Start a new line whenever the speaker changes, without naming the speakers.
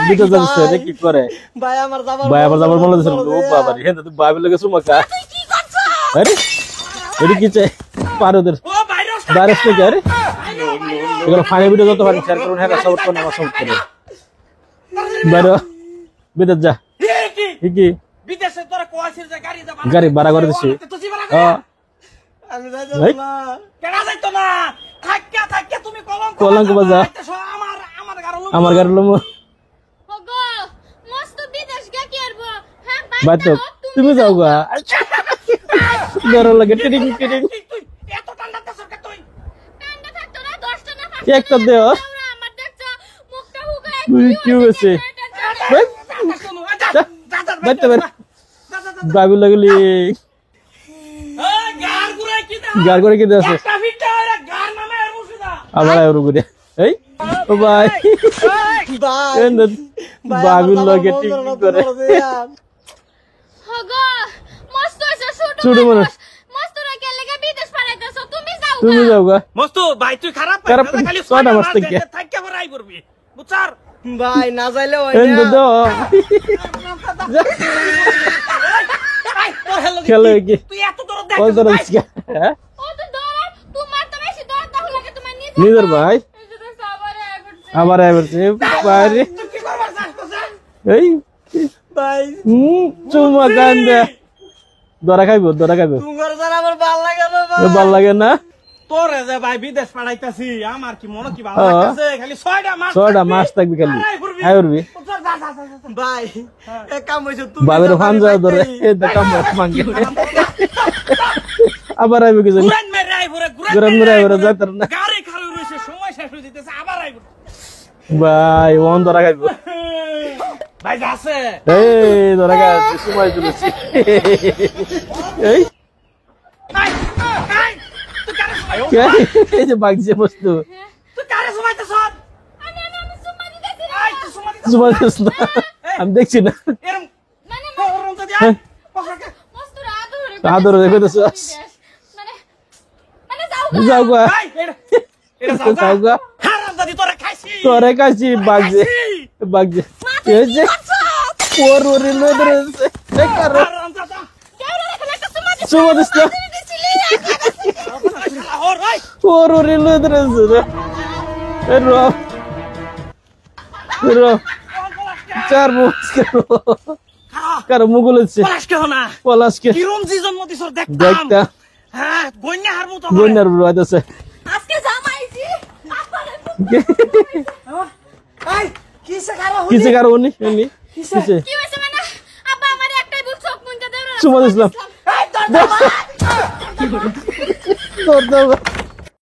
বিদেশ যাচ্ছে রে কি করে ভাই আমার যাবার মনে হচ্ছে ও বাবা রে হেন্দা তুই বাইবেল লাগে সুমাকা
তুই কি করছস
আরে এডি কি চাই পারোদের
ও
ভাইরাস থেকে আরে এগুলো ফানি ভিডিও যত পারেন শেয়ার করুন হ্যাঁ সাপোর্ট করুন আমার সাপোর্ট করুন বাইরে বিদেশ যা কি
বিদেশে তোরা কোয়াসির যে
গাড়ি ভাড়া করে দিছি
আমি যাইতো না কেডা যাইতো না থাক্কা তুমি
কলঙ্ক বাজা আমার গাড়ি লমু
ওগো মস্ত বিদেশ গে কি করব হ্যাঁ
ভাই তো তুমি যাও গা ডর লাগে টিডিং
তুই এত ঠান্ডাতে সরকে তুই
ঠান্ডা থাকতো না 10 টা না
একটা দেও
আমার দেখছো মুখটা হুগায়
কি হইছে বাইতে বাইরে বাইবেল লাগলি গার করে কি দেছে আবার আইরো করে এই ও ভাই বাইবেল লাগে ঠিক করে
ওগো মস্ত আছে
ছোট মানুষ
মস্ত রা কে লাগা বিদেশ পালাইতেছো
তুমি যাও গা
মস্তু ভাই তুই খারাপ
খালি ছয়টা মাস থেকে
থাক্কা ভরাই করবি বুঝছার
ভাই না যাইলে হয় না খেলো কি
তুই এত দূর
ও তোর হ্যাঁ
ও তো দৌড়া তোমার তো বেশি দৌড় তাহলে লাগে তোমার
নিজের ভাই আবার আইবছে বাইরে
তুই কি করবার চাস
এই
ভাই
চুমা কান্দা দরা খাইবো
তোমার জান আমার ভাল
লাগে না
তোরে যে ভাই বিদেশ পাঠাইতাছি আমার কি মনে কি ভালো লাগতেছে খালি 6টা মাস
থাকবি খালি আই উড়বি
ভাই এক কাম হইছে তুমি
বাবের ফান যাও ধরে এ কাম মাঙ্গে আবার আইবো কি জানি
গুরান মেরে আইবো
গুরান যাইতার না
গাড়ি খারাপ রইছে সময় শেষ হয়ে যেতেছে আবার আইবো
ভাই ওন দরা খাইবো
ভাই যাচ্ছে
এই দরা খাইছে সময় দিতেছি এই এই যে বাগছে বস্তু
তুই কারে সমাইতেছ
আমি সুম্মা দিতেছি
সময় দিস না আমি দেখছি না
এরম
মানে
ওরম তো দিয়া
মস্ত রা
আদর দেখতেছ
মানে যাও
যাও গা
ভাই এটা
যাও গা
হারামজাদি তোরে খাইছি
তোরে কাছি বাগছে এই যে ওরে লদরেছে বেকার
হারামজাদা
কেউরে রাখলে একটা সুম্মা
সময় দিস না
দিছিলি
ওরে লদরেছে রে ro চার মুখ কার মুগুল আছে পলাশকে
কিরম জি জন্ম দিছর
দেখতা
হ্যাঁ গন্যা হার মতো
গন্যার রইতাছে
আজকে জামাইছি
এই
কিসে কারো উনি কিসে
কি হইছে মানে আব্বা আমার একটাই ভুল চোখ মুনটা দেওরা
সুমন ইসলাম
এই
তোর দাও